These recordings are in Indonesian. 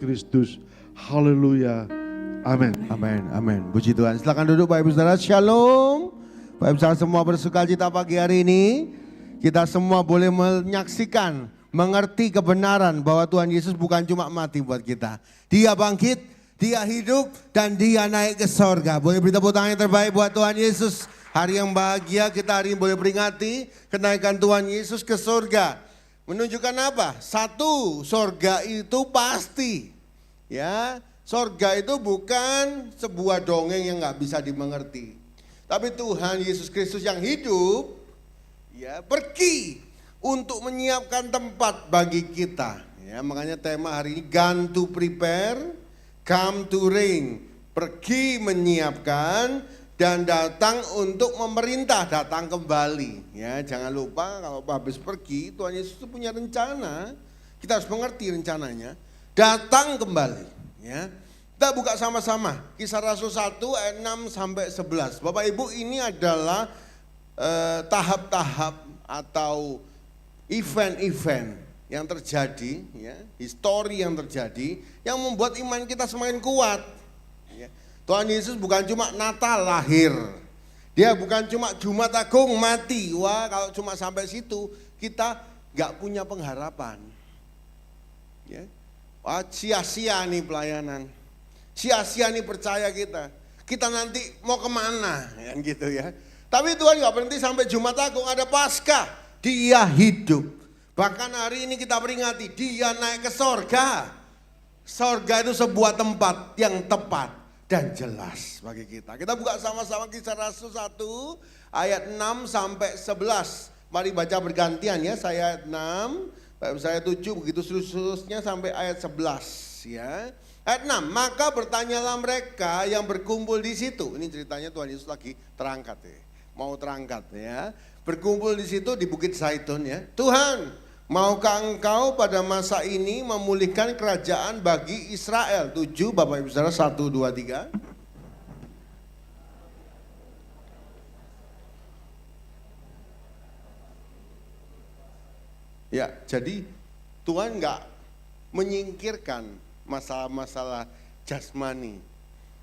Kristus. Haleluya. Amin. Amin, amin. Puji Tuhan. Silakan duduk Bapak Ibu Saudara. Shalom. Bapak Ibu Saudara semua bersukacita pagi hari ini. Kita semua boleh menyaksikan, mengerti kebenaran bahwa Tuhan Yesus bukan cuma mati buat kita. Dia bangkit, Dia hidup, dan Dia naik ke sorga. Boleh beri tepuk tangan yang terbaik buat Tuhan Yesus. Hari yang bahagia kita hari ini boleh peringati kenaikan Tuhan Yesus ke sorga. Menunjukkan apa? Satu, sorga itu pasti. Ya, sorga itu bukan sebuah dongeng yang nggak bisa dimengerti. Tapi Tuhan Yesus Kristus yang hidup, ya pergi untuk menyiapkan tempat bagi kita. Ya, makanya tema hari ini gone to prepare, come to reign. Pergi menyiapkan dan datang untuk memerintah, datang kembali. Ya, jangan lupa kalau habis pergi, Tuhan Yesus itu punya rencana. Kita harus mengerti rencananya. Datang kembali. Ya, kita buka sama-sama. Kisah Rasul 1 ayat 6 sampai 11. Bapak Ibu, ini adalah tahap-tahap atau event-event yang terjadi, ya, histori yang terjadi, yang membuat iman kita semakin kuat. Ya. Tuhan Yesus bukan cuma Natal lahir, Dia bukan cuma Jumat Agung mati. Wah, kalau cuma sampai situ kita nggak punya pengharapan. Ya. Wah, sia-sia nih pelayanan, sia-sia nih percaya kita. Kita nanti mau kemana, kan gitu ya. Tapi Tuhan nggak berhenti sampai Jumat Agung, ada Paskah, Dia hidup. Bahkan hari ini kita peringati, Dia naik ke sorga. Sorga itu sebuah tempat yang tepat dan jelas bagi kita. Kita buka sama-sama Kisah Rasul 1 ayat 6 sampai 11. Mari baca bergantian ya, saya ayat 6, saya 7, begitu seterusnya sampai ayat 11 ya. Ayat 6, maka bertanyalah mereka yang berkumpul di situ. Ini ceritanya Tuhan Yesus lagi terangkat ya, mau terangkat ya. Berkumpul di situ di Bukit Zaitun ya. Tuhan, maukah engkau pada masa ini memulihkan kerajaan bagi Israel? 7, Bapak Ibu Saudara, 1, 2, 3. Ya, jadi Tuhan enggak menyingkirkan masalah-masalah jasmani,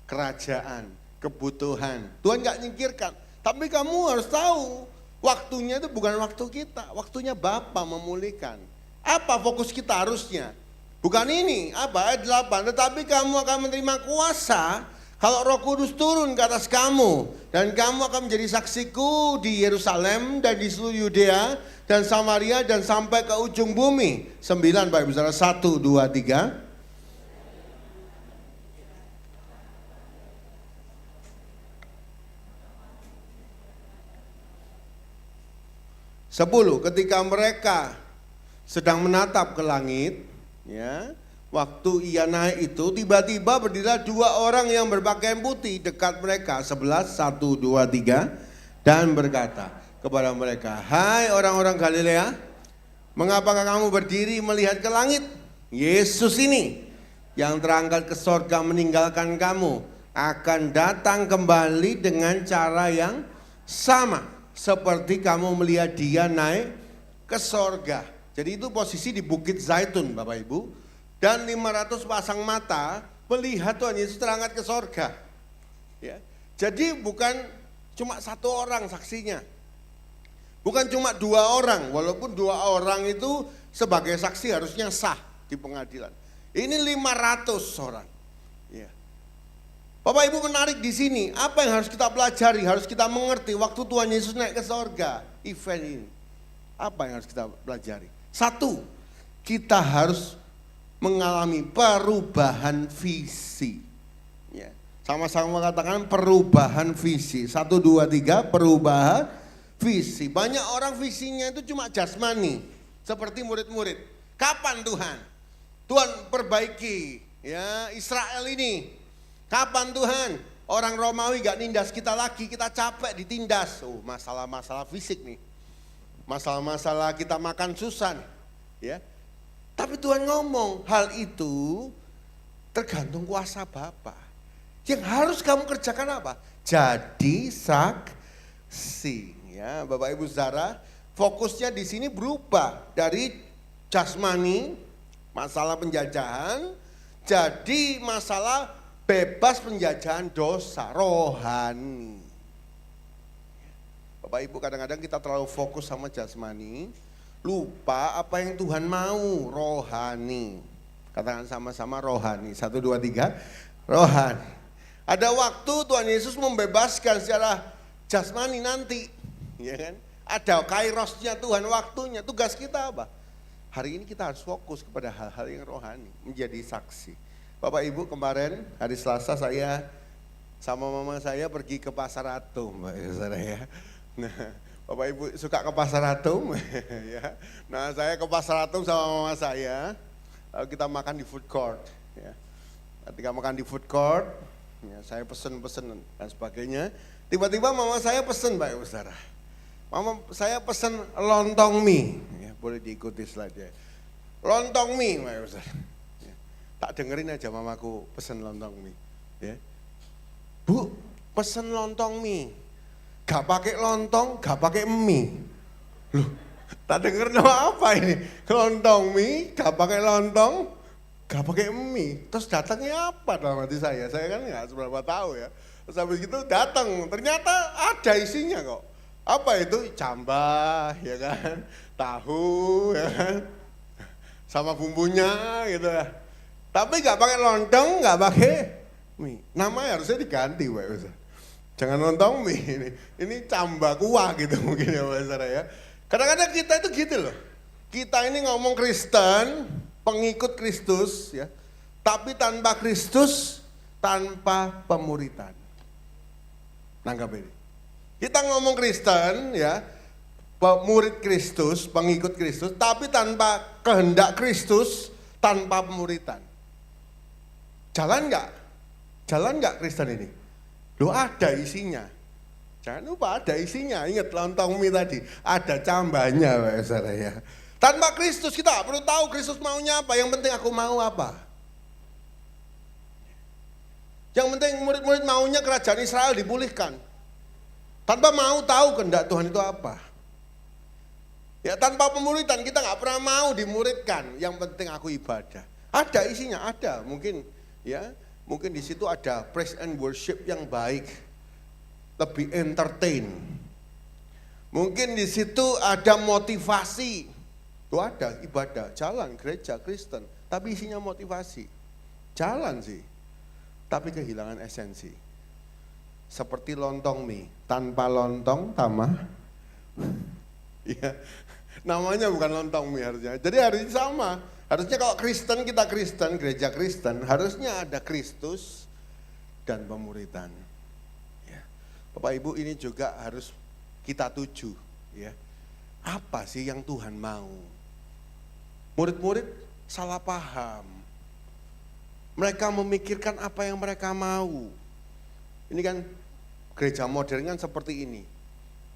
kerajaan, kebutuhan. Tuhan enggak menyingkirkan, tapi kamu harus tahu, waktunya itu bukan waktu kita, waktunya Bapa memulihkan. Apa fokus kita harusnya? Bukan ini, apa? Ayat 8, tetapi kamu akan menerima kuasa kalau Roh Kudus turun ke atas kamu. Dan kamu akan menjadi saksiku di Yerusalem dan di seluruh Yudea dan Samaria dan sampai ke ujung bumi. 9, Bapak Ibu Saudara, 1, 2, 3. Sepuluh, ketika mereka sedang menatap ke langit, ya, waktu ia naik itu tiba-tiba berdirilah 2 orang yang berpakaian putih dekat mereka. 11, 1, 2, 3, dan berkata kepada mereka, hai orang-orang Galilea, mengapakah kamu berdiri melihat ke langit? Yesus ini yang terangkat ke sorga meninggalkan kamu akan datang kembali dengan cara yang sama seperti kamu melihat Dia naik ke sorga. Jadi itu posisi di Bukit Zaitun Bapak Ibu. Dan 500 pasang mata melihat Tuhan Yesus terangkat ke sorga. Ya. Jadi bukan cuma 1 orang saksinya. Bukan cuma 2 orang, walaupun 2 orang itu sebagai saksi harusnya sah di pengadilan. Ini 500 orang. Ya. Bapak Ibu, menarik di sini, apa yang harus kita pelajari, harus kita mengerti waktu Tuhan Yesus naik ke sorga, event ini. Apa yang harus kita pelajari? 1, kita harus mengalami perubahan visi. Ya. Sama-sama mengatakan perubahan visi. 1, 2, 3, perubahan visi. Banyak orang visinya itu cuma jasmani, seperti murid-murid. Kapan Tuhan? Tuhan perbaiki ya Israel ini. Kapan Tuhan? Orang Romawi gak nindas kita lagi, kita capek ditindas. Oh, masalah-masalah fisik nih. Masalah-masalah kita makan susah nih. Ya. Tapi Tuhan ngomong, hal itu tergantung kuasa Bapa. Yang harus kamu kerjakan apa? Jadi saksi. Ya, Bapak Ibu Saudara, fokusnya di sini berubah dari jasmani, masalah penjajahan, Jadi masalah bebas penjajahan dosa rohani. Bapak Ibu, kadang-kadang kita terlalu fokus sama jasmani, lupa apa yang Tuhan mau, rohani. Katakan sama-sama rohani. 1, 2, 3, rohani. Ada waktu Tuhan Yesus membebaskan secara jasmani nanti, ya kan? Ada kairosnya Tuhan, waktunya. Tugas kita apa? Hari ini kita harus fokus kepada hal-hal yang rohani, menjadi saksi. Bapak Ibu, kemarin hari Selasa saya sama mama saya pergi ke Pasar Atom, Pak Saudara ya. Nah, Bapak Ibu suka ke Pasar Atom ya. Nah, saya ke Pasar Atom sama mama saya, lalu kita makan di food court ya. Ketika makan di food court, ya, saya pesen dan sebagainya. Tiba-tiba mama saya pesen, Pak Saudara. Mama saya pesen lontong mie, ya, boleh diikuti slide-nya. Lontong mie, Pak Saudara. Ya, tak dengerin aja mamaku pesen lontong mie. Ya. Bu, pesen lontong mie. Gak pakai lontong, gak pakai mie. Loh, tak denger nama apa ini? Lontong mie, gak pakai lontong, gak pakai mie. Terus datangnya apa dalam hati saya? Saya kan gak seberapa tahu ya. Terus habis itu datang, ternyata ada isinya kok. Apa itu? Cambah, ya kan? Tahu, ya kan? Sama bumbunya gitu ya. Tapi gak pakai lontong, gak pakai mie. Namanya harusnya diganti, Pak. Jangan lontong mie ini cambah kuah gitu mungkin ya Pak Saudara ya. Kadang-kadang kita itu gitu loh. Kita ini ngomong Kristen, pengikut Kristus ya. Tapi tanpa Kristus, tanpa pemuritan. Nanggap ini. Kita ngomong Kristen ya, murid Kristus, pengikut Kristus, tapi tanpa kehendak Kristus, tanpa pemuritan. Jalan enggak? Jalan enggak Kristen ini? Loh ada isinya. Jangan lupa ada isinya. Ingat lontong mie tadi, ada cambahnya Pak Saudara ya. Tanpa Kristus kita perlu tahu Kristus maunya apa. Yang penting aku mau apa. Yang penting murid-murid maunya kerajaan Israel dipulihkan. Tanpa mau tahu kehendak Tuhan itu apa. Ya tanpa pemuritan kita nggak pernah mau dimuridkan. Yang penting aku ibadah. Ada isinya, ada. Mungkin ya, mungkin di situ ada praise and worship yang baik, lebih entertain. Mungkin di situ ada motivasi. Itu ada ibadah, jalan gereja Kristen, tapi isinya motivasi. Jalan sih, tapi kehilangan esensi. Seperti lontong mie, tanpa lontong tamah. Ya, namanya bukan lontong mie harusnya. Jadi harusnya sama. Harusnya kalau Kristen, kita Kristen, gereja Kristen, harusnya ada Kristus dan pemuritan. Ya. Bapak Ibu, ini juga harus kita tuju. Ya. Apa sih yang Tuhan mau? Murid-murid salah paham. Mereka memikirkan apa yang mereka mau. Ini kan gereja modern kan seperti ini.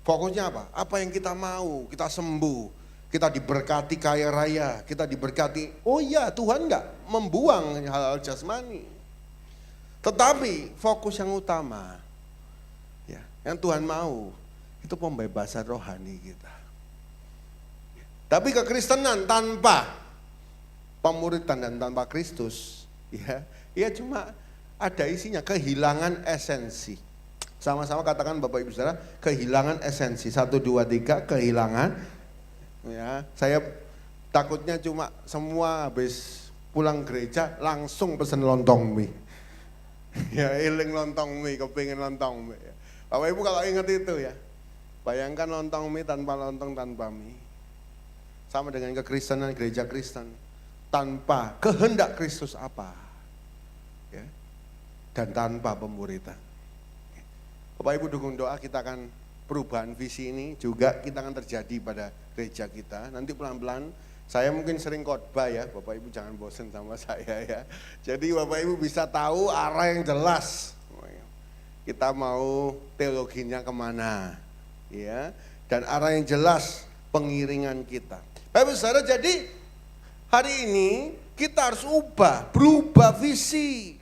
Fokusnya apa? Apa yang kita mau, kita sembuh. Kita diberkati kaya raya, kita diberkati. Oh iya, Tuhan enggak membuang hal-hal jasmani. Tetapi fokus yang utama, ya, yang Tuhan mau, itu pembebasan rohani kita. Tapi kekristenan tanpa pemuritan dan tanpa Kristus, ya cuma ada isinya, kehilangan esensi. Sama-sama katakan Bapak Ibu Saudara, kehilangan esensi. 1, 2, 3, kehilangan. Ya, saya takutnya cuma semua habis pulang gereja langsung pesen lontong mie. Ya, eling lontong mie, kepingin lontong mie. Bapak Ibu kalau ingat itu ya, bayangkan lontong mie tanpa lontong, tanpa mie. Sama dengan kekristenan, gereja Kristen. Tanpa kehendak Kristus apa? Ya, dan tanpa pemuritan. Bapak Ibu dukung doa, kita akan perubahan visi ini juga kita akan terjadi pada gereja kita. Nanti pelan-pelan, saya mungkin sering khotbah ya, Bapak Ibu jangan bosen sama saya ya. Jadi Bapak Ibu bisa tahu arah yang jelas. Kita mau teologinya kemana, ya, dan arah yang jelas pengiringan kita. Bapak Ibu Saudara, jadi hari ini kita harus berubah visi.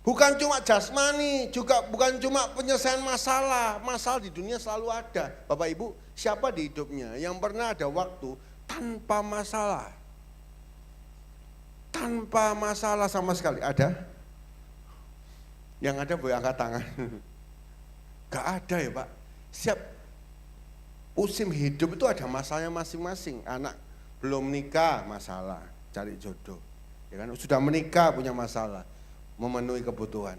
Bukan cuma jasmani, juga bukan cuma penyelesaian masalah. Masalah di dunia selalu ada. Bapak Ibu, siapa di hidupnya yang pernah ada waktu tanpa masalah? tanpa masalah sama sekali. Ada? Yang ada boleh angkat tangan. Gak ada ya Pak. Siap musim hidup itu ada masalahnya masing-masing. Anak belum nikah masalah, cari jodoh. Ya kan? Sudah menikah punya masalah, memenuhi kebutuhan.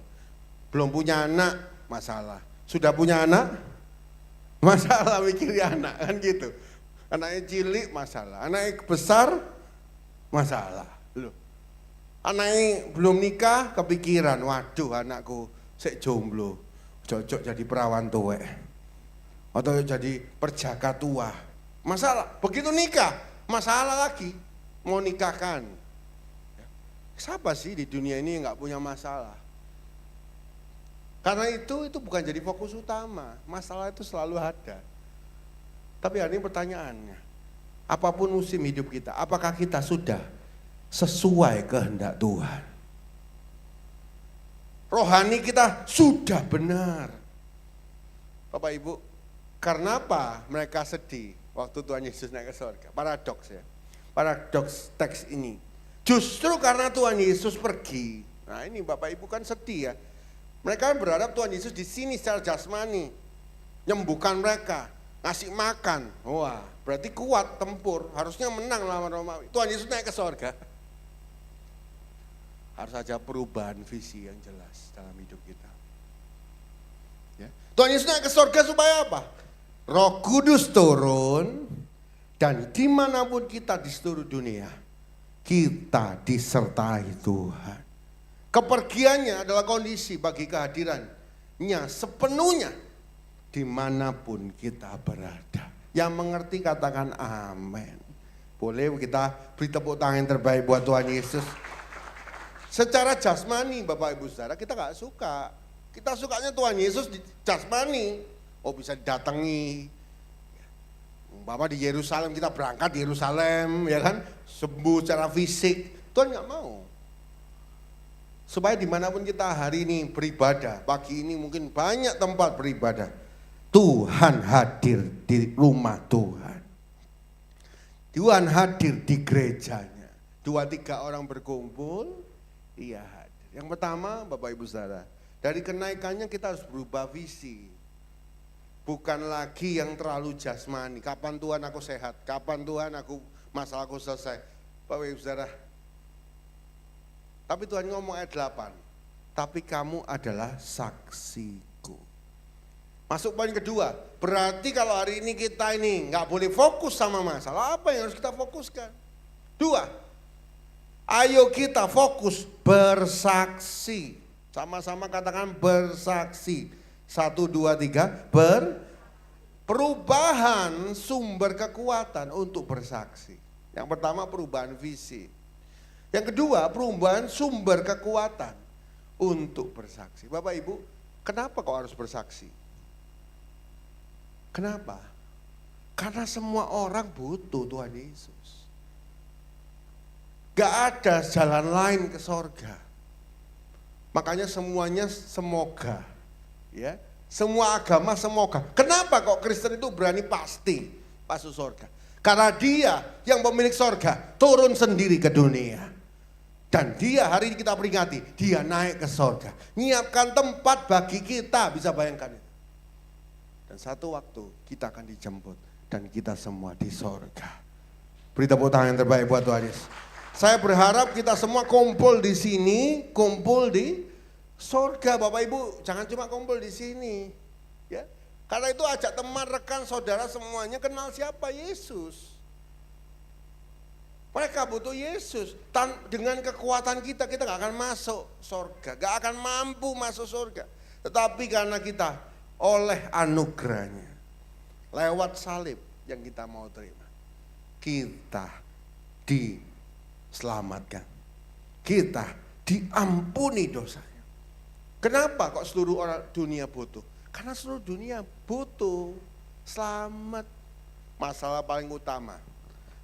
Belum punya anak masalah. Sudah punya anak masalah mikirin anak kan gitu. Anaknya cilik masalah, anaknya besar masalah. Loh. Anaknya belum nikah kepikiran, waduh anakku sik jomblo, cocok jadi perawan tuwek. Atau jadi perjaka tua. Masalah, begitu nikah, masalah lagi, mau nikahkan. Siapa sih di dunia ini yang gak punya masalah? Karena itu bukan jadi fokus utama, masalah itu selalu ada. Tapi hari ini pertanyaannya, apapun musim hidup kita, apakah kita sudah sesuai kehendak Tuhan? Rohani kita sudah benar. Bapak Ibu, karena apa mereka sedih waktu Tuhan Yesus naik ke surga? Paradoks ya, paradoks teks ini. Justru karena Tuhan Yesus pergi, nah ini Bapak Ibu kan sedih ya. Mereka berharap Tuhan Yesus di sini secara jasmani, nyembuhkan mereka, ngasih makan. Wah, berarti kuat tempur, harusnya menang lawan Romawi. Tuhan Yesus naik ke surga. Harus saja perubahan visi yang jelas dalam hidup kita. Ya. Tuhan Yesus naik ke surga supaya apa? Roh Kudus turun dan dimanapun kita di seluruh dunia, kita disertai Tuhan. Kepergiannya adalah kondisi bagi kehadirannya sepenuhnya dimanapun kita berada. Yang mengerti katakan amin. Boleh kita beri tepuk tangan yang terbaik buat Tuhan Yesus. Secara jasmani Bapak Ibu Saudara kita gak suka. Kita sukanya Tuhan Yesus di jasmani. Oh bisa didatangi. Bapak di Yerusalem, kita berangkat di Yerusalem ya kan. Sembuh secara fisik. Tuhan gak mau. Supaya dimanapun kita hari ini beribadah, pagi ini mungkin banyak tempat beribadah. Tuhan hadir di rumah Tuhan. Tuhan hadir di gerejanya. 2-3 orang berkumpul, Ia hadir. Yang pertama Bapak Ibu Saudara, dari kenaikannya kita harus berubah visi. Bukan lagi yang terlalu jasmani. Kapan Tuhan aku sehat? Kapan Tuhan aku masalahku selesai? Bapak Ibu Saudara, tapi Tuhan ngomong ayat 8, tapi kamu adalah saksiku. Masuk poin kedua, berarti kalau hari ini kita ini nggak boleh fokus sama masalah, apa yang harus kita fokuskan? 2, ayo kita fokus bersaksi. Sama-sama katakan bersaksi. 1, 2, 3, perubahan sumber kekuatan untuk bersaksi. Yang pertama perubahan visi. Yang kedua, perubahan sumber kekuatan untuk bersaksi. Bapak Ibu, kenapa kok harus bersaksi? Kenapa? Karena semua orang butuh Tuhan Yesus. Gak ada jalan lain ke sorga. Makanya semuanya semoga. Ya, semua agama semoga. Kenapa kok Kristen itu berani pasti masuk sorga? Karena Dia yang pemilik sorga turun sendiri ke dunia. Dan Dia hari ini kita peringati, Dia naik ke sorga. Nyiapkan tempat bagi kita, bisa bayangkan itu. Dan satu waktu kita akan dijemput dan kita semua di sorga. Beri tepuk tangan yang terbaik buat Tuhan Yesus. Saya berharap kita semua kumpul di sini, kumpul di sorga. Bapak Ibu, jangan cuma kumpul di sini. Ya, karena itu ajak teman, rekan, saudara semuanya kenal siapa Yesus. Mereka butuh Yesus. Dengan kekuatan kita gak akan masuk surga. Gak akan mampu masuk surga. Tetapi karena kita oleh anugerahnya, lewat salib yang kita mau terima, kita diselamatkan. Kita diampuni dosanya. Kenapa kok seluruh orang dunia butuh? Karena seluruh dunia butuh selamat. Masalah paling utama.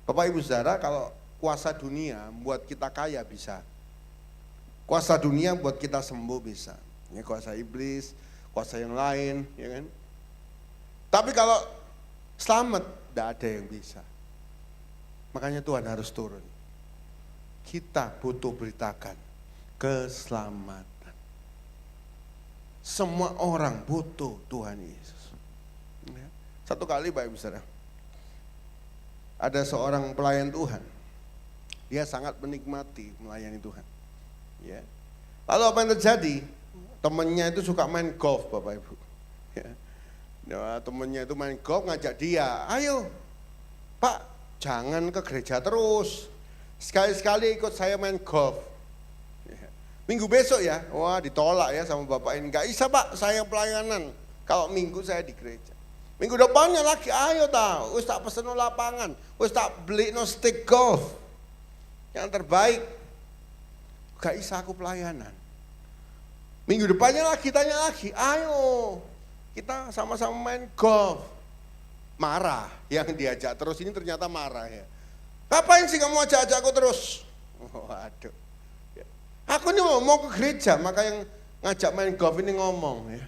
Bapak Ibu Saudara, kalau kuasa dunia buat kita kaya bisa. Kuasa dunia buat kita sembuh bisa. Ini kuasa iblis, kuasa yang lain, ya kan? Tapi kalau selamat, tidak ada yang bisa. Makanya Tuhan harus turun. kita butuh beritakan keselamatan. Semua orang butuh Tuhan Yesus. Ya. Satu kali Bapak Ibu Saudara, ada seorang pelayan Tuhan. Dia sangat menikmati melayani Tuhan. Ya. Lalu apa yang terjadi? Temannya itu suka main golf Bapak Ibu. Ya. Nah, temannya itu main golf, ngajak dia, ayo Pak, jangan ke gereja terus. Sekali-sekali ikut saya main golf. Ya. Minggu besok ya, wah ditolak ya sama bapak ini. Gak bisa Pak, saya pelayanan. Kalau minggu saya di gereja. Minggu depannya lagi, ayo tahu, wis tak pesen lapangan, wis tak beli no stick golf. Yang terbaik. Gak bisa aku pelayanan. Minggu depannya lagi, tanya lagi, ayo kita sama-sama main golf. Marah, yang diajak terus ini ternyata marah ya. Ngapain sih kamu ajak-ajak aku terus? Waduh. Ya. Aku ini mau ke gereja, maka yang ngajak main golf ini ngomong ya.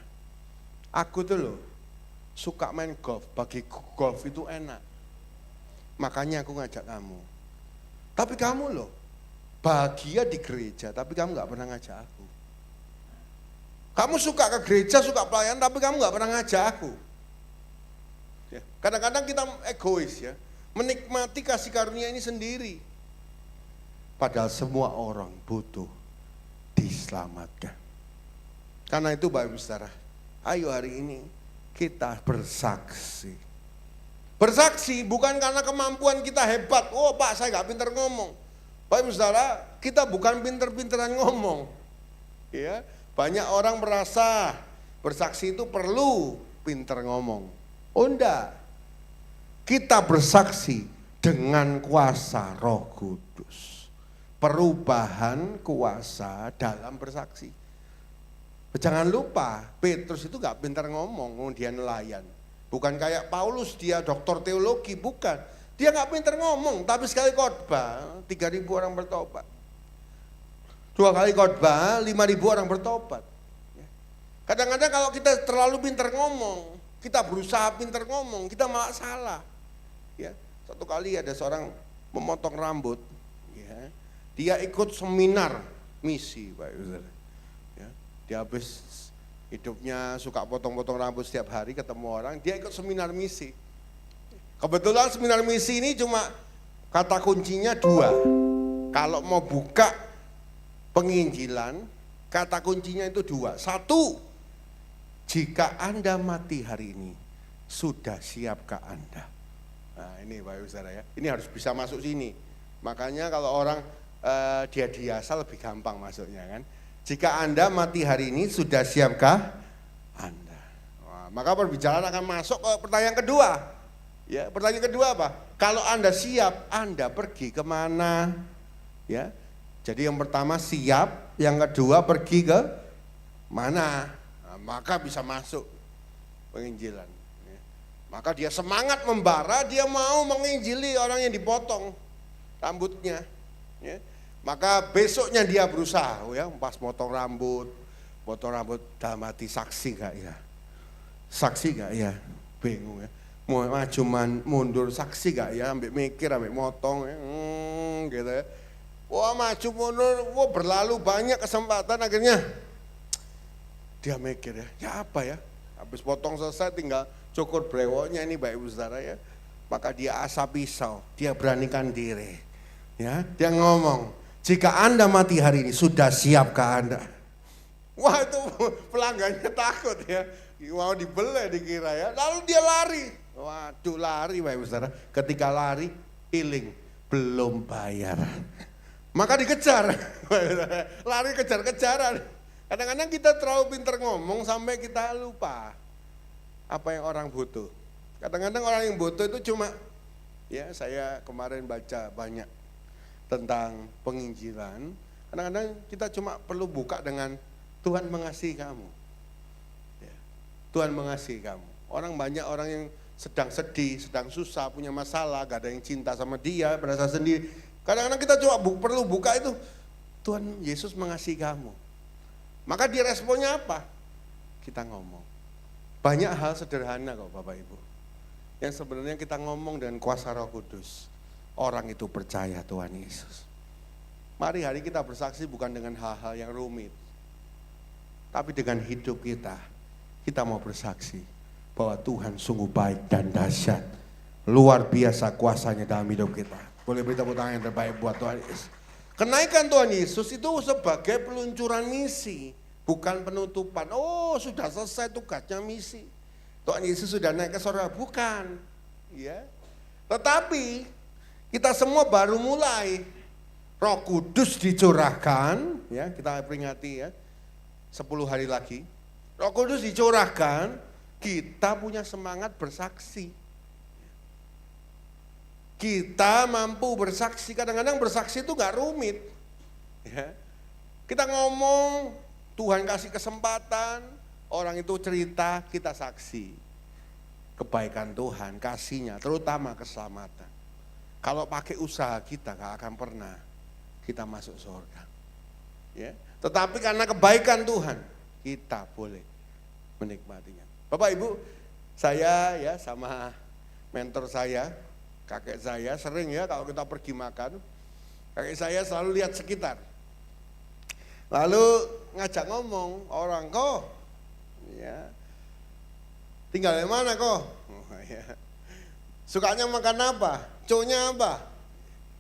Aku tuh loh suka main golf, bagi golf itu enak. Makanya aku ngajak kamu. Tapi kamu loh bahagia di gereja, tapi kamu gak pernah ngajak aku. Kamu suka ke gereja, suka pelayanan, tapi kamu gak pernah ngajak aku. Ya. Kadang-kadang kita egois ya, menikmati kasih karunia ini sendiri. Padahal semua orang butuh diselamatkan. Karena itu Bapak Ibu Saudara, ayo hari ini kita bersaksi. Bersaksi bukan karena kemampuan kita hebat. Oh Pak, saya gak pintar ngomong. Bapak Ibu Saudara, kita bukan pintar-pintaran ngomong. Ya. Banyak orang merasa bersaksi itu perlu pintar ngomong. Oh enggak, kita bersaksi dengan kuasa Roh Kudus. Perubahan kuasa dalam bersaksi. Jangan lupa, Petrus itu gak pintar ngomong, dia nelayan. Bukan kayak Paulus, dia doktor teologi, bukan. Dia gak pintar ngomong, tapi sekali khotbah 3.000 orang bertobat. 2 kali khotbah 5.000 orang bertobat. Kadang-kadang kalau kita terlalu pintar ngomong, kita berusaha pintar ngomong, kita malah salah. Ya, satu kali ada seorang memotong rambut, ya, dia ikut seminar misi, Pak Yusuf. Ya, dia habis hidupnya suka potong-potong rambut setiap hari, ketemu orang, dia ikut seminar misi. Kebetulan seminar misi ini cuma kata kuncinya 2. Kalau mau buka penginjilan, kata kuncinya itu 2. 1, jika Anda mati hari ini, sudah siapkah Anda? Nah ini Bapak Ibu Saudara ya, ini harus bisa masuk sini. Makanya kalau orang dia biasa lebih gampang masuknya kan. Jika Anda mati hari ini, sudah siapkah Anda? Wah, maka perbicaraan akan masuk ke pertanyaan kedua. Ya, pertanyaan kedua apa? Kalau Anda siap, Anda pergi kemana? Ya, jadi yang pertama siap, yang kedua pergi ke mana? Nah, maka bisa masuk penginjilan. Ya. Maka dia semangat membara, dia mau menginjili orang yang dipotong rambutnya. Ya. Maka besoknya dia berusaha, ya, pas potong rambut dalam hati, saksi gak ya? Saksi gak ya? Bingung ya. Mau maju mundur, saksi gak ya? Ambil mikir, ambil motong, ya. Gitu ya. Wah maju mundur, wah berlalu banyak kesempatan, akhirnya dia mikir ya apa ya? Habis potong selesai tinggal cukur brewoknya ini Bapak Ibu Saudara ya. Maka dia asap pisau, dia beranikan diri. Ya, dia ngomong, jika Anda mati hari ini, sudah siapkah Anda? Wah itu pelanggannya takut ya, mau dibeli dikira ya. Lalu dia lari, waduh lari Bapak Ibu Saudara. Ketika lari, iling, belum bayar. Maka dikejar, lari kejar-kejaran. Kadang-kadang kita terlalu pintar ngomong sampai kita lupa apa yang orang butuh. Kadang-kadang orang yang butuh itu cuma, ya saya kemarin baca banyak tentang penginjilan. Kadang-kadang kita cuma perlu buka dengan Tuhan mengasihi kamu. Ya, Tuhan mengasihi kamu. Banyak orang yang sedang sedih, sedang susah, punya masalah, gak ada yang cinta sama dia, merasa sendiri. Kadang-kadang kita cuma perlu buka itu, Tuhan Yesus mengasihi kamu. Maka dia responnya apa? Kita ngomong. Banyak hal sederhana kok Bapak Ibu. Yang sebenarnya kita ngomong dengan kuasa Roh Kudus. Orang itu percaya Tuhan Yesus. Mari hari kita bersaksi bukan dengan hal-hal yang rumit, tapi dengan hidup kita. Kita mau bersaksi bahwa Tuhan sungguh baik dan dahsyat. Luar biasa kuasanya dalam hidup kita. Boleh beri tepuk tangan yang terbaik buat Tuhan Yesus. Kenaikan Tuhan Yesus itu sebagai peluncuran misi, bukan penutupan. Oh, sudah selesai tugasnya misi. Tuhan Yesus sudah naik ke surga, bukan. Ya. Tetapi kita semua baru mulai. Roh Kudus dicurahkan, ya, kita peringati ya, 10 hari lagi. Roh Kudus dicurahkan, kita punya semangat bersaksi. Kita mampu bersaksi, kadang-kadang bersaksi itu gak rumit. Ya. Kita ngomong, Tuhan kasih kesempatan, orang itu cerita, kita saksi. Kebaikan Tuhan, kasihnya, terutama keselamatan. Kalau pakai usaha kita gak akan pernah kita masuk surga. Ya. Tetapi karena kebaikan Tuhan, kita boleh menikmatinya. Bapak Ibu, saya ya sama mentor saya, kakek saya sering ya kalau kita pergi makan, kakek saya selalu lihat sekitar. Lalu ngajak ngomong orang, kok ya, tinggal di mana kok? Oh, ya. Sukanya makan apa? Cowoknya apa?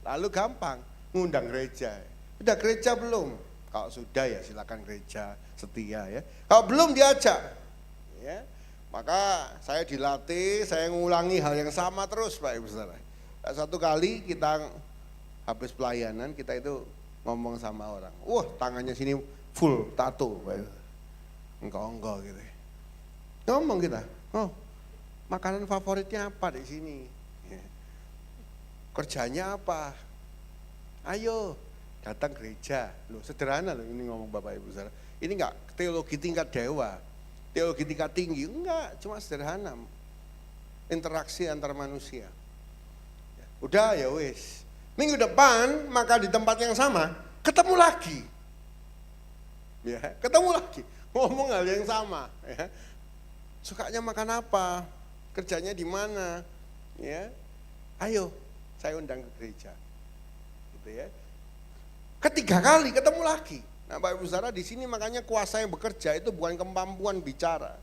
Lalu gampang, ngundang gereja. Udah gereja belum? Kalau sudah ya silakan gereja setia ya. Kalau belum diajak, ya. Maka saya dilatih, saya ngulangi hal yang sama terus Pak Ibu Saudara. Satu kali kita habis pelayanan, kita itu ngomong sama orang. Wah, tangannya sini full tato Pak Ibu. Enggak gitu. Ngomong kita, oh makanan favoritnya apa di sini? Ya. Kerjanya apa? Ayo datang gereja. Loh, sederhana loh ini ngomong Bapak Ibu Saudara. Ini enggak teologi tingkat dewa, teologi tingkat tinggi, enggak, cuma sederhana. Interaksi antar manusia. Udah ya wis. Minggu depan maka di tempat yang sama ketemu lagi. Ya, ketemu lagi. Ngomong hal yang sama, ya. Sukanya makan apa? Kerjanya di mana? Ya. Ayo, saya undang ke gereja. Gitu ya. Ketiga kali ketemu lagi. Nah, Bapak Ibu Saudara, di sini makanya kuasa yang bekerja itu bukan kemampuan bicara,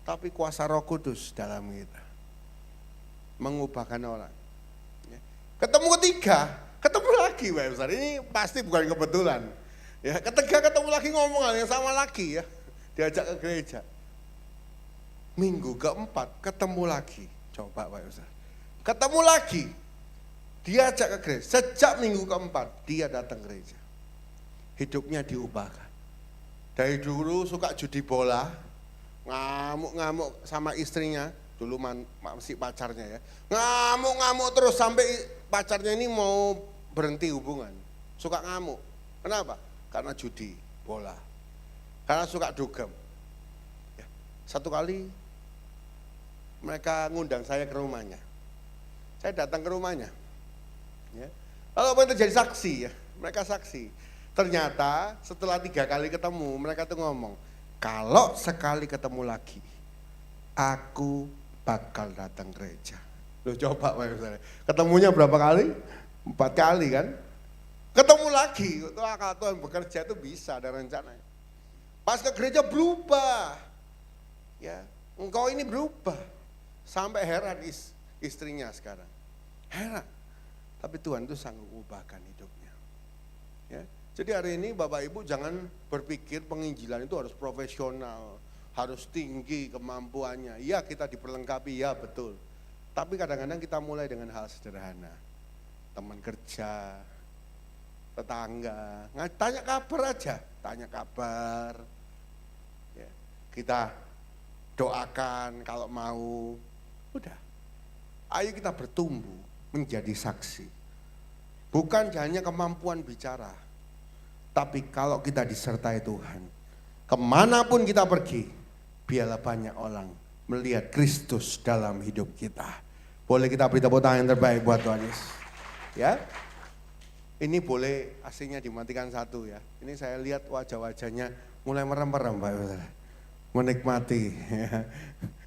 tapi kuasa Roh Kudus dalam kita. Mengubahkan orang. Ya. Ketemu ketiga, ketemu lagi Bapak Ibu Saudara. Ini pasti bukan kebetulan. Ya, ketiga ketemu lagi ngomong hal yang sama lagi ya. Diajak ke gereja. Minggu keempat ketemu lagi. Coba Bapak Ibu Saudara. Ketemu lagi. Diajak ke gereja. Sejak minggu keempat dia datang ke gereja. Hidupnya diubahkan. Dari dulu suka judi bola, ngamuk-ngamuk sama istrinya, dulu masih pacarnya ya. Ngamuk-ngamuk terus sampai pacarnya ini mau berhenti hubungan. Suka ngamuk. Kenapa? Karena judi bola. Karena suka dugem. Ya. Satu kali mereka ngundang saya ke rumahnya. Saya datang ke rumahnya. Ya. Lalu apa yang terjadi? Saksi ya. Mereka saksi. Ternyata setelah 3 kali ketemu, mereka tuh ngomong, kalau sekali ketemu lagi, aku bakal datang gereja. Loh coba Pak Ibu, ketemunya berapa kali? 4 kali kan? Ketemu lagi, kalau Tuhan bekerja itu bisa, ada rencana. Pas ke gereja berubah, ya, engkau ini berubah, sampai heran istrinya sekarang, heran. Tapi Tuhan itu sanggup ubahkan hidupnya. Ya. Jadi hari ini Bapak Ibu jangan berpikir penginjilan itu harus profesional, harus tinggi kemampuannya. Iya kita diperlengkapi, ya betul. Tapi kadang-kadang kita mulai dengan hal sederhana. Teman kerja, tetangga, tanya kabar aja, tanya kabar. Ya. Kita doakan kalau mau, udah. Ayo kita bertumbuh menjadi saksi. Bukan hanya kemampuan bicara, tapi kalau kita disertai Tuhan, kemanapun kita pergi, biarlah banyak orang melihat Kristus dalam hidup kita. Boleh kita beri tepuk tangan yang terbaik buat Tuhan Yesus. Ya, ini boleh AC-nya dimatikan satu ya. Ini saya lihat wajah-wajahnya mulai merem-merem Pak Ibu. Menikmati, ya.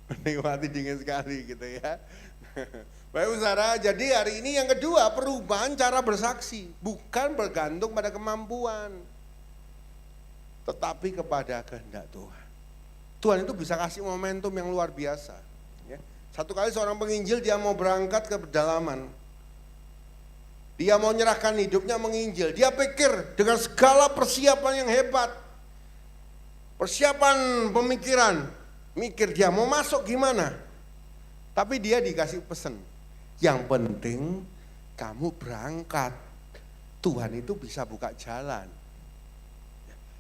Menikmati dingin sekali gitu ya. Baik saudara, jadi hari ini yang kedua perubahan cara bersaksi. Bukan bergantung pada kemampuan, tetapi kepada kehendak Tuhan. Tuhan itu bisa kasih momentum yang luar biasa. Ya. Satu kali seorang penginjil dia mau berangkat ke pedalaman. Dia mau menyerahkan hidupnya menginjil. Dia pikir dengan segala persiapan yang hebat. Persiapan pemikiran. Mikir dia mau masuk gimana. Tapi dia dikasih pesan. Yang penting kamu berangkat. Tuhan itu bisa buka jalan.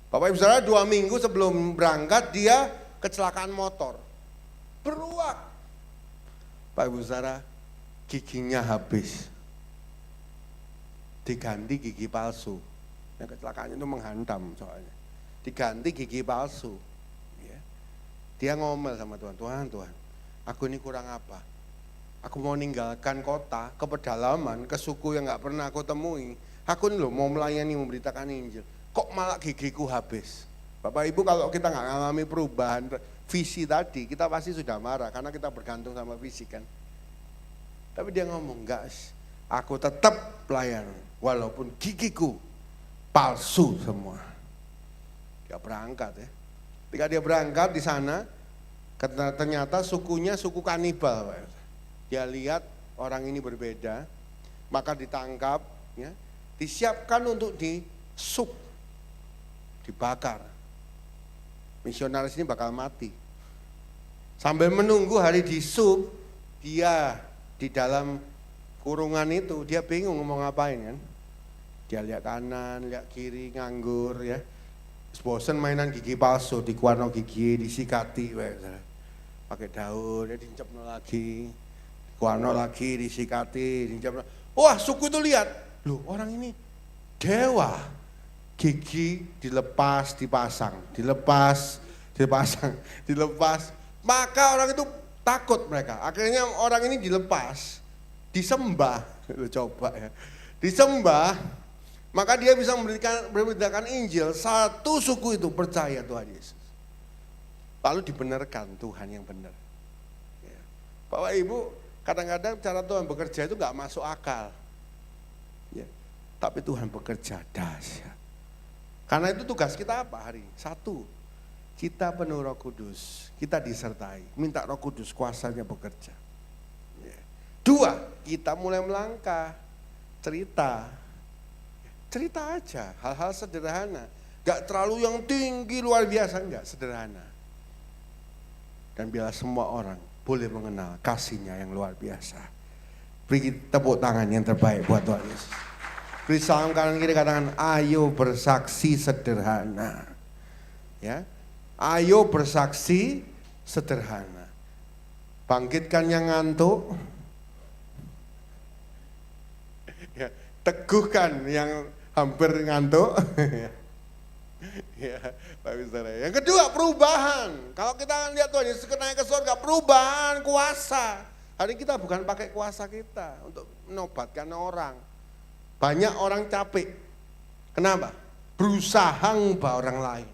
Bapak Ibu Saudara 2 minggu sebelum berangkat dia kecelakaan motor. Beruak. Bapak Ibu Saudara giginya habis. Diganti gigi palsu. Yang kecelakaan itu menghantam soalnya. Diganti gigi palsu. Ya. Dia ngomel sama Tuhan, Tuhan, aku ini kurang apa? Aku mau ninggalkan kota, ke pedalaman, ke suku yang gak pernah aku temui. Aku ini loh mau melayani, memberitakan Injil. Kok malah gigiku habis? Bapak Ibu kalau kita gak mengalami perubahan visi tadi, kita pasti sudah marah karena kita bergantung sama visi kan. Tapi dia ngomong, enggak, aku tetap pelayan. Walaupun gigiku palsu semua. Dia berangkat ya. Ketika dia berangkat di sana, ternyata sukunya suku kanibal. Dia lihat orang ini berbeda, maka ditangkap, ya, disiapkan untuk disup, dibakar. Misionaris ini bakal mati. Sambil menunggu hari disup, dia di dalam kurungan itu, dia bingung mau ngapain kan. Dia lihat kanan, lihat kiri, nganggur ya. Bosen mainan gigi palsu, dikuarno gigi, disikati. Pakai daun, ya dincapno lagi. Dikuarno lagi, disikati, dincapno. Wah suku itu lihat, loh orang ini dewa. Gigi dilepas, dipasang, dilepas, dipasang, dilepas. Maka orang itu takut mereka. Akhirnya orang ini dilepas, disembah. Coba ya, disembah. Maka dia bisa memberitakan Injil, satu suku itu percaya Tuhan Yesus. Lalu dibenarkan Tuhan yang benar. Ya. Bapak Ibu, kadang-kadang cara Tuhan bekerja itu gak masuk akal. Ya. Tapi Tuhan bekerja dahsyat. Karena itu tugas kita apa hari ini? 1, kita penuh Roh Kudus, kita disertai, minta Roh Kudus kuasanya bekerja. Ya. 2, kita mulai melangkah, cerita aja, hal-hal sederhana. Gak terlalu yang tinggi luar biasa, enggak, sederhana. Dan biar semua orang boleh mengenal kasih-Nya yang luar biasa. Beri tepuk tangan yang terbaik buat Tuhan Yesus. Beri salam kanan kiri, katakan ayo bersaksi sederhana. Ya, ayo bersaksi sederhana. Bangkitkan yang ngantuk. Ya, teguhkan yang hampir ngantuk. Ya, bagus saudara. Yang kedua perubahan. Kalau kita lihat Tuhan Yesus naik ke surga, perubahan kuasa. Hari ini kita bukan pakai kuasa kita untuk menobatkan orang. Banyak orang capek. Kenapa? Berusaha ngubah orang lain.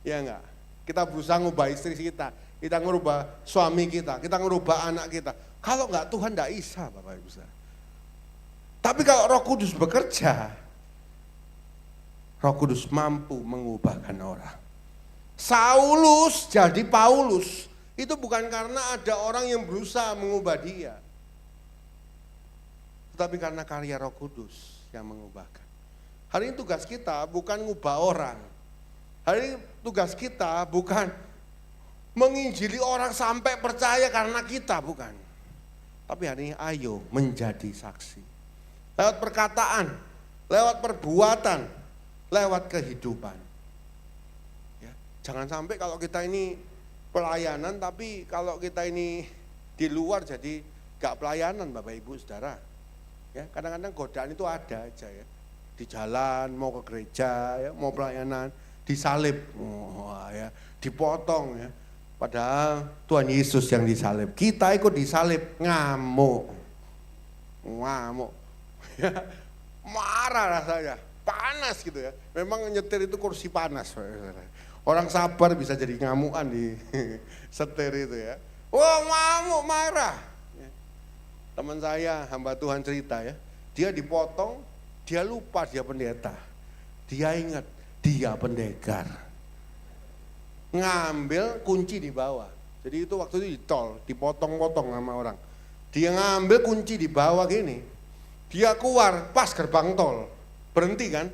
Ya enggak? Kita berusaha ngubah istri kita ngubah suami kita ngubah anak kita. Kalau enggak Tuhan enggak bisa Bapak Ibu saudara. Tapi kalau Roh Kudus bekerja, Roh Kudus mampu mengubahkan orang. Saulus jadi Paulus, itu bukan karena ada orang yang berusaha mengubah dia. Tetapi karena karya Roh Kudus yang mengubahkan. Hari ini tugas kita bukan ngubah orang. Hari ini tugas kita bukan menginjili orang sampai percaya karena kita, bukan. Tapi hari ini ayo menjadi saksi. Lewat perkataan, lewat perbuatan, lewat kehidupan. Ya, jangan sampai kalau kita ini pelayanan, tapi kalau kita ini di luar jadi gak pelayanan Bapak Ibu Saudara. Ya, kadang-kadang godaan itu ada aja ya. Di jalan, mau ke gereja, ya, mau pelayanan, disalib, ya, dipotong ya. Padahal Tuhan Yesus yang disalib. Kita ikut disalib, ngamuk. Ya, marah rasanya, panas gitu ya. Memang nyetir itu kursi panas. Orang sabar bisa jadi ngamukan di setir itu ya. Wah ngamuk, marah. Teman saya, hamba Tuhan cerita ya, dia dipotong, dia lupa dia pendeta. Dia ingat, dia pendekar. Ngambil kunci di bawah. Jadi itu waktu itu di tol, dipotong-potong sama orang. Dia ngambil kunci di bawah gini. Dia keluar pas gerbang tol. Berhenti kan?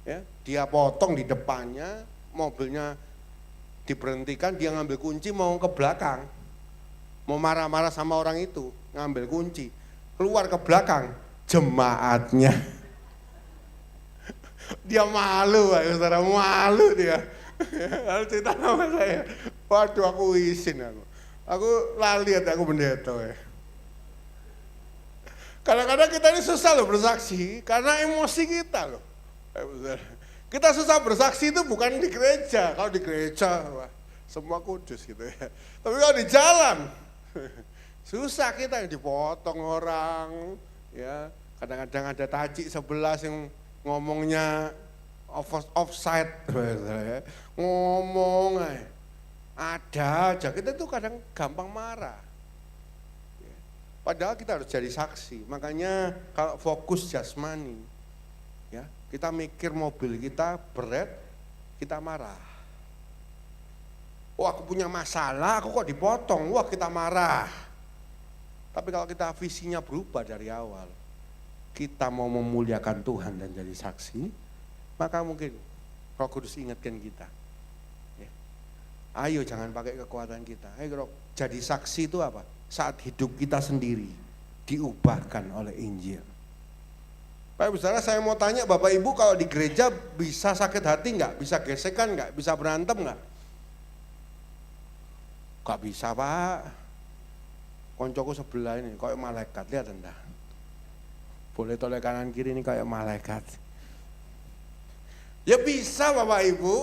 Ya, dia potong di depannya, mobilnya diberhentikan, dia ngambil kunci mau ke belakang. Mau marah-marah sama orang itu, ngambil kunci. Keluar ke belakang, jemaatnya. Dia malu, saudara, malu dia. Lalu cerita sama saya, waduh aku izin aku. Aku lali aku pendeta ya. Kadang-kadang kita ini susah loh bersaksi, karena emosi kita loh. Kita susah bersaksi itu bukan di gereja. Kalau di gereja, wah, semua kudus gitu ya. Tapi kalau di jalan, susah kita yang dipotong orang. Ya, kadang-kadang ada tajik sebelah yang ngomongnya offside, ngomong ada aja. Kita tuh kadang gampang marah. Padahal kita harus jadi saksi. Makanya kalau fokus jasmani, ya kita mikir mobil kita berat, kita marah. Wah, aku punya masalah, aku kok dipotong, wah kita marah. Tapi kalau kita visinya berubah dari awal, kita mau memuliakan Tuhan dan jadi saksi, maka mungkin Roh Kudus ingatkan kita. Ya. Ayo jangan pakai kekuatan kita. Ayo jadi saksi itu apa? Saat hidup kita sendiri diubahkan oleh Injil. Bapak Ibu Saudara, saya mau tanya Bapak Ibu, kalau di gereja bisa sakit hati enggak? Bisa gesekan enggak? Bisa berantem enggak? Gak bisa Pak. Koncoku sebelah ini kayak malaikat, lihat Anda. Boleh toleh kanan kiri ini kayak malaikat. Ya bisa Bapak Ibu.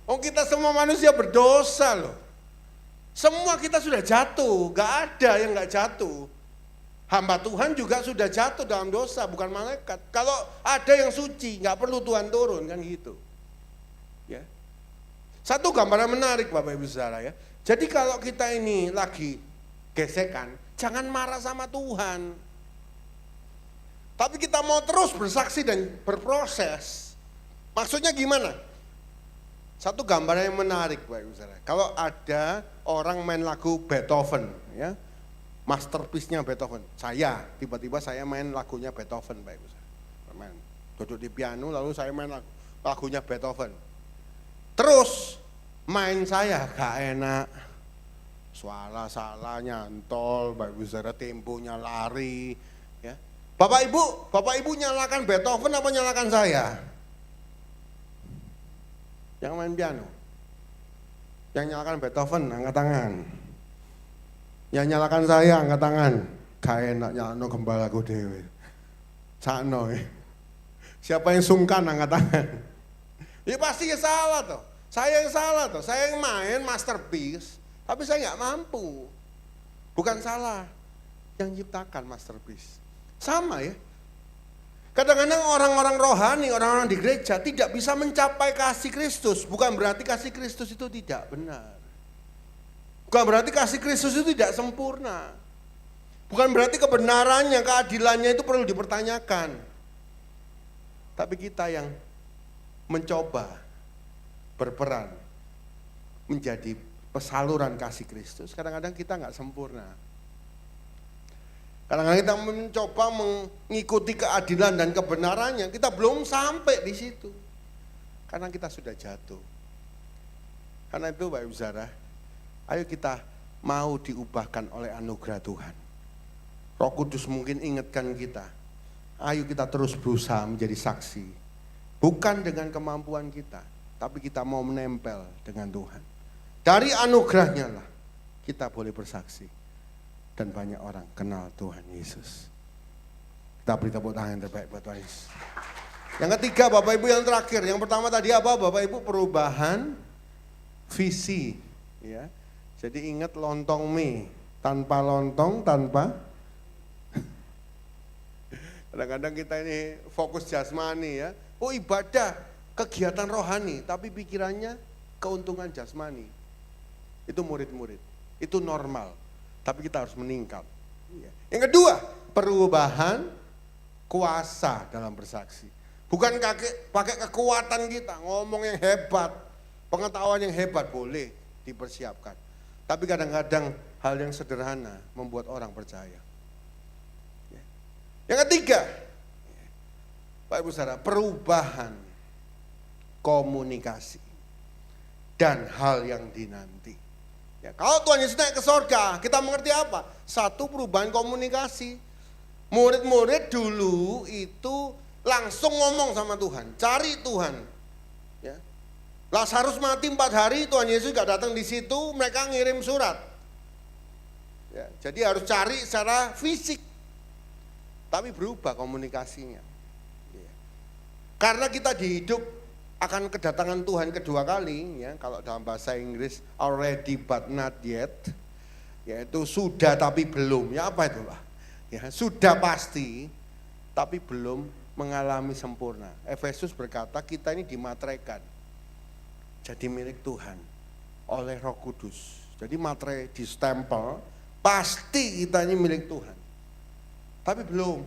Oh, kita semua manusia berdosa loh. Semua kita sudah jatuh, gak ada yang gak jatuh. Hamba Tuhan juga sudah jatuh dalam dosa, bukan malaikat. Kalau ada yang suci, gak perlu Tuhan turun, kan gitu. Ya. Satu gambaran menarik Bapak Ibu Saudara ya. Jadi kalau kita ini lagi gesekan, jangan marah sama Tuhan. Tapi kita mau terus bersaksi dan berproses. Maksudnya gimana? Satu gambaran yang menarik Bapak Ibu Saudara. Kalau ada orang main lagu Beethoven, ya, masterpiece-nya Beethoven. Tiba-tiba saya main lagunya Beethoven Bapak Ibu Saudara. Main, duduk di piano lalu saya main lagunya Beethoven. Terus main saya gak enak. Suara salah nyantol, Bapak Ibu Saudara, temponya lari, ya. Bapak Ibu nyalakan Beethoven apa nyalakan saya? Yang main piano. Yang nyalakan Beethoven, angkat tangan. Yang nyalakan saya, angkat tangan. Gak enak nyalano gembalaku dewe. Sakno. Siapa yang sungkan, angkat tangan. Ya pasti ya salah toh. Saya yang salah toh. Saya yang main masterpiece, tapi saya nggak mampu. Bukan salah yang ciptakan masterpiece. Sama ya. Kadang-kadang orang-orang rohani, orang-orang di gereja tidak bisa mencapai kasih Kristus. Bukan berarti kasih Kristus itu tidak benar. Bukan berarti kasih Kristus itu tidak sempurna. Bukan berarti kebenarannya, keadilannya itu perlu dipertanyakan. Tapi kita yang mencoba berperan menjadi pesaluran kasih Kristus, kadang-kadang kita nggak sempurna. Kadang-kadang kita mencoba mengikuti keadilan dan kebenarannya, kita belum sampai di situ. Karena kita sudah jatuh. Karena itu Bapak Ibu Saudara, ayo kita mau diubahkan oleh anugerah Tuhan. Roh Kudus mungkin ingatkan kita, ayo kita terus berusaha menjadi saksi. Bukan dengan kemampuan kita, tapi kita mau menempel dengan Tuhan. Dari anugerahnya lah kita boleh bersaksi. Dan banyak orang kenal Tuhan Yesus. Kita beri tepuk tangan yang terbaik buat Tuhan Yesus. Yang ketiga Bapak Ibu, yang terakhir. Yang pertama tadi apa Bapak Ibu? Perubahan visi. Ya. Jadi ingat lontong mie. Tanpa lontong, tanpa. Kadang-kadang kita ini fokus jasmani ya. Oh ibadah, kegiatan rohani. Tapi pikirannya keuntungan jasmani. Itu murid-murid. Itu normal. Tapi kita harus meningkat. Yang kedua, perubahan kuasa dalam bersaksi. Bukan pakai kekuatan kita, ngomong yang hebat, pengetahuan yang hebat boleh dipersiapkan. Tapi kadang-kadang hal yang sederhana membuat orang percaya. Yang ketiga, Pak Ibu Saudara, perubahan komunikasi dan hal yang dinanti. Ya, kalau Tuhan Yesus naik ke sorga, kita mengerti apa? Satu, perubahan komunikasi. Murid-murid dulu itu langsung ngomong sama Tuhan, cari Tuhan. Ya. Lazarus mati 4 hari, Tuhan Yesus gak datang di situ, mereka ngirim surat. Ya, jadi harus cari secara fisik, tapi berubah komunikasinya. Ya. Karena kita dihidup akan kedatangan Tuhan kedua kali, ya, kalau dalam bahasa Inggris already but not yet, yaitu sudah tapi belum. Ya apa itu Pak? Ya, sudah pasti tapi belum mengalami sempurna. Efesus berkata kita ini dimateraikan jadi milik Tuhan oleh Roh Kudus. Jadi materai di stempel, pasti kita ini milik Tuhan. Tapi belum.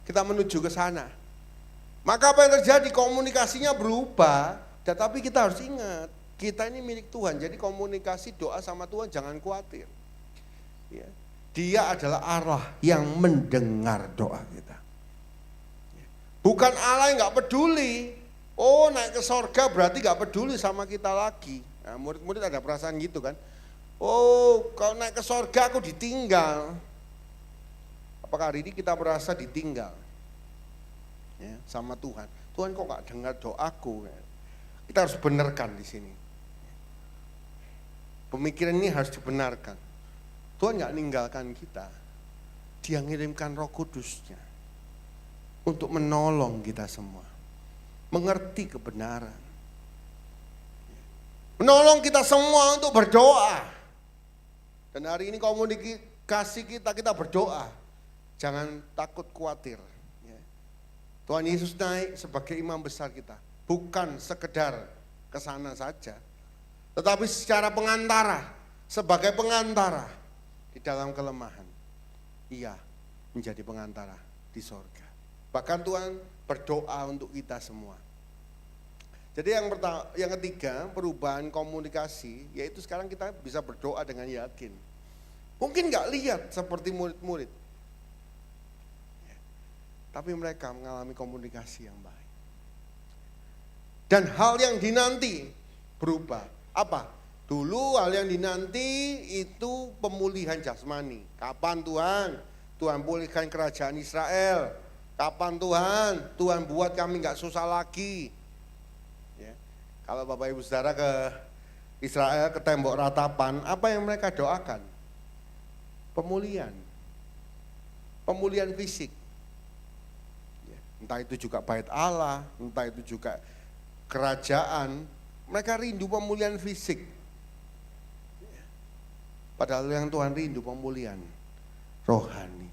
Kita menuju ke sana. Maka apa yang terjadi? Komunikasinya berubah, tetapi kita harus ingat, kita ini milik Tuhan. Jadi komunikasi doa sama Tuhan jangan khawatir. Ya. Dia adalah Allah yang mendengar doa kita. Bukan Allah yang gak peduli. Oh, naik ke sorga berarti gak peduli sama kita lagi. Nah, murid-murid ada perasaan gitu kan. Oh, kalau naik ke sorga aku ditinggal. Apakah hari ini kita merasa ditinggal? Ya, sama Tuhan. Tuhan kok gak dengar doaku? Kita harus benarkan di sini. Pemikiran ini harus dibenarkan. Tuhan gak ninggalkan kita. Dia ngirimkan Roh Kudusnya untuk menolong kita semua. Mengerti kebenaran. Menolong kita semua untuk berdoa. Dan hari ini komunikasi kita berdoa. Jangan takut khawatir. Tuhan Yesus naik sebagai imam besar kita. Bukan sekedar ke sana saja. Tetapi secara pengantara. Sebagai pengantara. Di dalam kelemahan. Ia menjadi pengantara di sorga. Bahkan Tuhan berdoa untuk kita semua. Jadi yang ketiga, perubahan komunikasi. Yaitu sekarang kita bisa berdoa dengan yakin. Mungkin gak lihat seperti murid-murid. Tapi mereka mengalami komunikasi yang baik. Dan hal yang dinanti berubah. Apa? Dulu hal yang dinanti itu pemulihan jasmani. Kapan Tuhan? Tuhan pulihkan kerajaan Israel. Kapan Tuhan? Tuhan buat kami gak susah lagi. Ya. Kalau Bapak Ibu Saudara ke Israel, ke tembok ratapan, apa yang mereka doakan? Pemulihan. Pemulihan fisik. Entah itu juga bait Allah, entah itu juga kerajaan, mereka rindu pemulihan fisik. Padahal yang Tuhan rindu pemulihan rohani.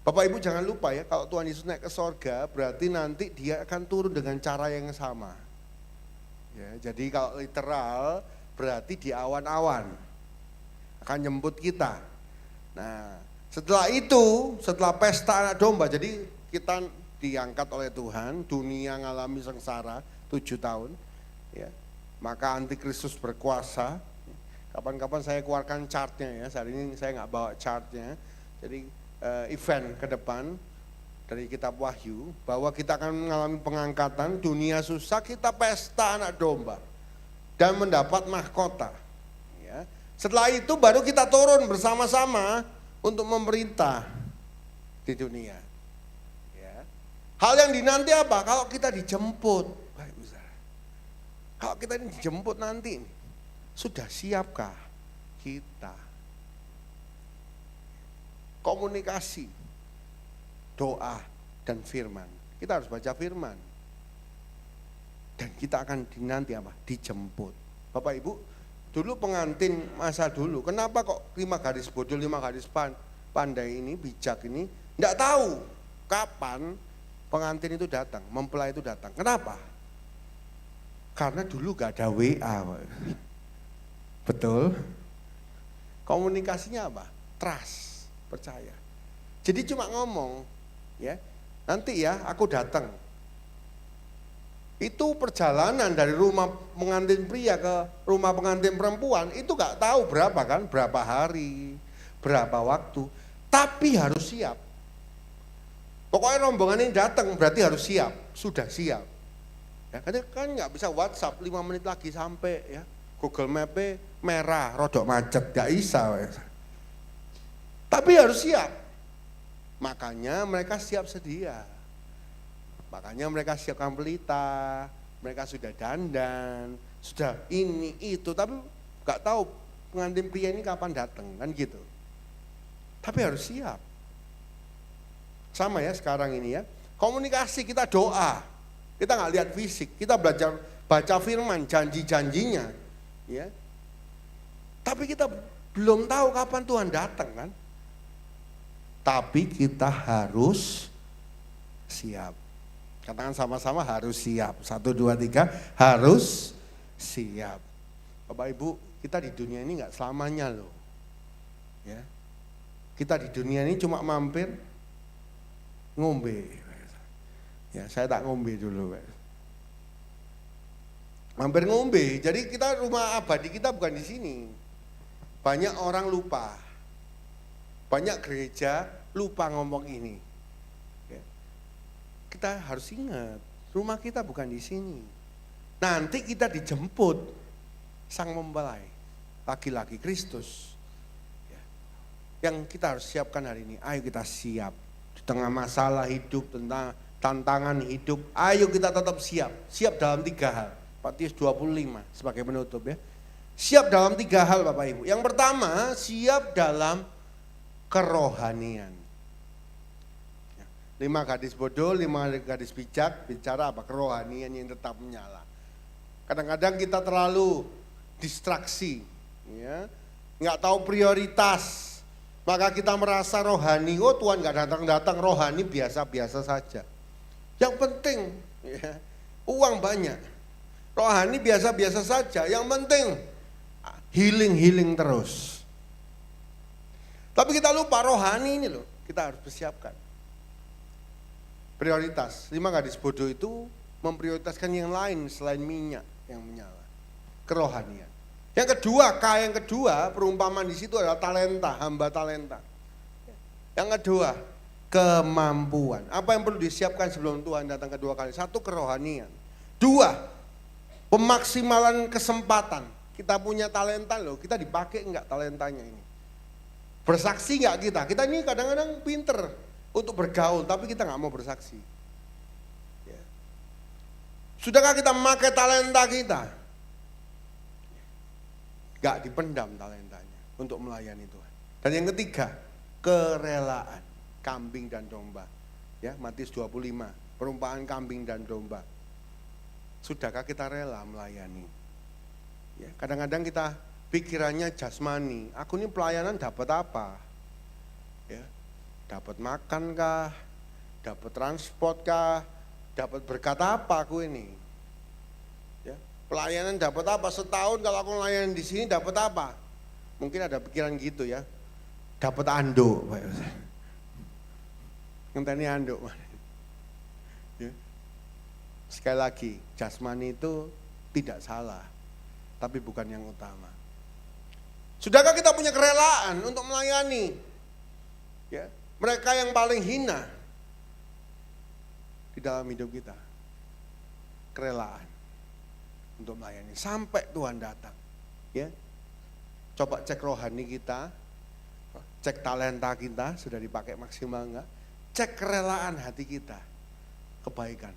Bapak Ibu jangan lupa ya, kalau Tuhan Yesus naik ke sorga, berarti nanti dia akan turun dengan cara yang sama. Ya, jadi kalau literal, berarti di awan-awan akan jemput kita. Nah, setelah itu, setelah pesta anak domba, jadi kita diangkat oleh Tuhan, dunia ngalami sengsara 7 tahun, ya. Maka antikristus berkuasa. Kapan-kapan saya keluarkan chartnya ya, saat ini saya nggak bawa chartnya. Jadi event ke depan dari kitab Wahyu, bahwa kita akan mengalami pengangkatan, dunia susah, kita pesta anak domba dan mendapat mahkota. Ya. Setelah itu baru kita turun bersama-sama untuk memerintah di dunia. Ya. Hal yang dinanti apa? Kalau kita dijemput, Baik Saudara. Kalau kita ini dijemput nanti, sudah siapkah kita? Komunikasi, doa, dan firman. Kita harus baca firman. Dan kita akan dinanti apa? Dijemput. Bapak Ibu, dulu pengantin masa dulu, kenapa kok 5 gadis bodoh, 5 gadis pandai ini, bijak ini, enggak tahu kapan pengantin itu datang, mempelai itu datang. Kenapa? Karena dulu gak ada WA. Betul? Komunikasinya apa? trust, percaya. Jadi cuma ngomong, ya, nanti ya aku datang. Itu perjalanan dari rumah pengantin pria ke rumah pengantin perempuan itu gak tahu berapa kan, berapa hari, berapa waktu. Tapi harus siap. Pokoknya rombongan ini datang berarti harus siap, sudah siap. Ya, kan gak bisa WhatsApp 5 menit lagi sampai ya. Google Map merah, rodok macet, gak bisa. Tapi harus siap. Makanya mereka siap sedia. Makanya mereka siapkan pelita, mereka sudah dandan, sudah ini itu, tapi gak tahu pengantin pria ini kapan datang, kan gitu. Tapi harus siap. Sama ya sekarang ini ya, komunikasi kita doa, kita gak lihat fisik, kita belajar baca firman, janji-janjinya, ya. Tapi kita belum tahu kapan Tuhan datang kan. Tapi kita harus siap. Katakan sama-sama harus siap. 1, 2, 3 harus siap. Bapak Ibu, kita di dunia ini gak selamanya loh. Ya. Kita di dunia ini cuma mampir ngombe. Ya, saya tak ngombe dulu. Mampir ngombe. Jadi kita rumah abadi kita bukan di sini. Banyak orang lupa. Banyak gereja lupa ngomong ini. Kita harus ingat, rumah kita bukan di sini. Nanti kita dijemput sang mempelai, laki-laki Kristus. Yang kita harus siapkan hari ini, ayo kita siap. Di tengah masalah hidup, tentang tantangan hidup, ayo kita tetap siap. Siap dalam 3 hal. Matius 25 sebagai penutup ya. Siap dalam 3 hal Bapak Ibu. Yang pertama, siap dalam kerohanian. 5 gadis bodoh, 5 gadis bijak, bicara apa? Kerohanian yang tetap menyala. Kadang-kadang kita terlalu distraksi, ya, nggak tahu prioritas. Maka kita merasa rohani, oh Tuhan nggak datang-datang, rohani biasa-biasa saja. Yang penting, ya, uang banyak. Rohani biasa-biasa saja, yang penting healing terus. Tapi kita lupa rohani ini loh, kita harus persiapkan. Prioritas, 5 gadis bodoh itu memprioritaskan yang lain selain minyak yang menyala. Kerohanian. Yang kedua, yang kedua perumpamaan di situ adalah talenta, hamba talenta. Yang kedua, kemampuan. Apa yang perlu disiapkan sebelum Tuhan datang kedua kali? 1, kerohanian. 2, pemaksimalan kesempatan. Kita punya talenta loh, kita dipakai enggak talentanya ini? Bersaksi enggak kita? Kita ini kadang-kadang pinter untuk bergaul, tapi kita nggak mau bersaksi. Ya. Sudahkah kita memakai talenta kita? Nggak dipendam talentanya untuk melayani Tuhan. Dan yang ketiga, kerelaan, kambing dan domba. Ya, Matius 25, perumpamaan kambing dan domba. Sudahkah kita rela melayani? Ya, kadang-kadang kita pikirannya jasmani. Aku ini pelayanan dapat apa? Ya. Dapat makan kah, dapat transport kah, dapat berkat apa aku ini? Ya, pelayanan dapat apa? Setahun kalau aku melayani di sini dapat apa? Mungkin ada pikiran gitu ya. Dapat anduk, Pak. Ngenteni anduk. Ya. Sekali lagi, jasmani itu tidak salah, tapi bukan yang utama. Sudahkah kita punya kerelaan untuk melayani? Ya. Mereka yang paling hina di dalam hidup kita. Kerelaan untuk melayani sampai Tuhan datang. Ya. Coba cek rohani kita, cek talenta kita sudah dipakai maksimal enggak? Cek kerelaan hati kita, kebaikan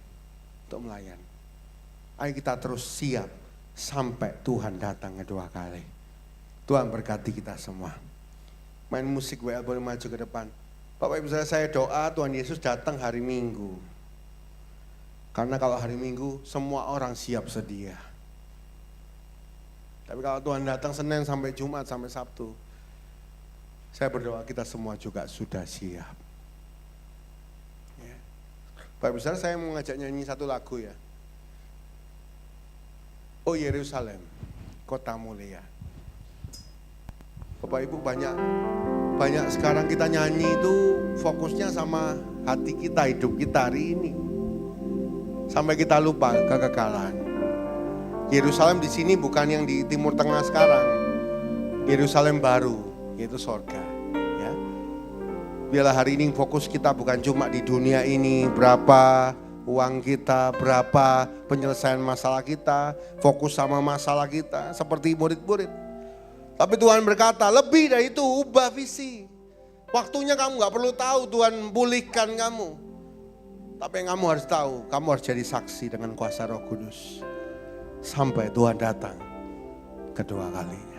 untuk melayani. Ayo kita terus siap sampai Tuhan datang kedua kali. Tuhan berkati kita semua. Main musik WL boleh maju ke depan. Bapak Ibu saya doa Tuhan Yesus datang hari Minggu. Karena kalau hari Minggu semua orang siap sedia. Tapi kalau Tuhan datang Senin sampai Jumat sampai Sabtu, saya berdoa kita semua juga sudah siap. Ya. Bapak Ibu saya mau ngajak nyanyi satu lagu ya. Oh Yerusalem, kota mulia. Bapak Ibu banyak Banyak sekarang kita nyanyi itu fokusnya sama hati kita, hidup kita hari ini. Sampai kita lupa kekekalan. Yerusalem di sini bukan yang di Timur Tengah sekarang. Yerusalem baru, yaitu sorga. Ya. Biarlah hari ini fokus kita bukan cuma di dunia ini, berapa uang kita, berapa penyelesaian masalah kita, fokus sama masalah kita, seperti murid-murid. Tapi Tuhan berkata, lebih dari itu, ubah visi. Waktunya kamu gak perlu tahu Tuhan pulihkan kamu. Tapi yang kamu harus tahu, kamu harus jadi saksi dengan kuasa Roh Kudus. Sampai Tuhan datang kedua kalinya.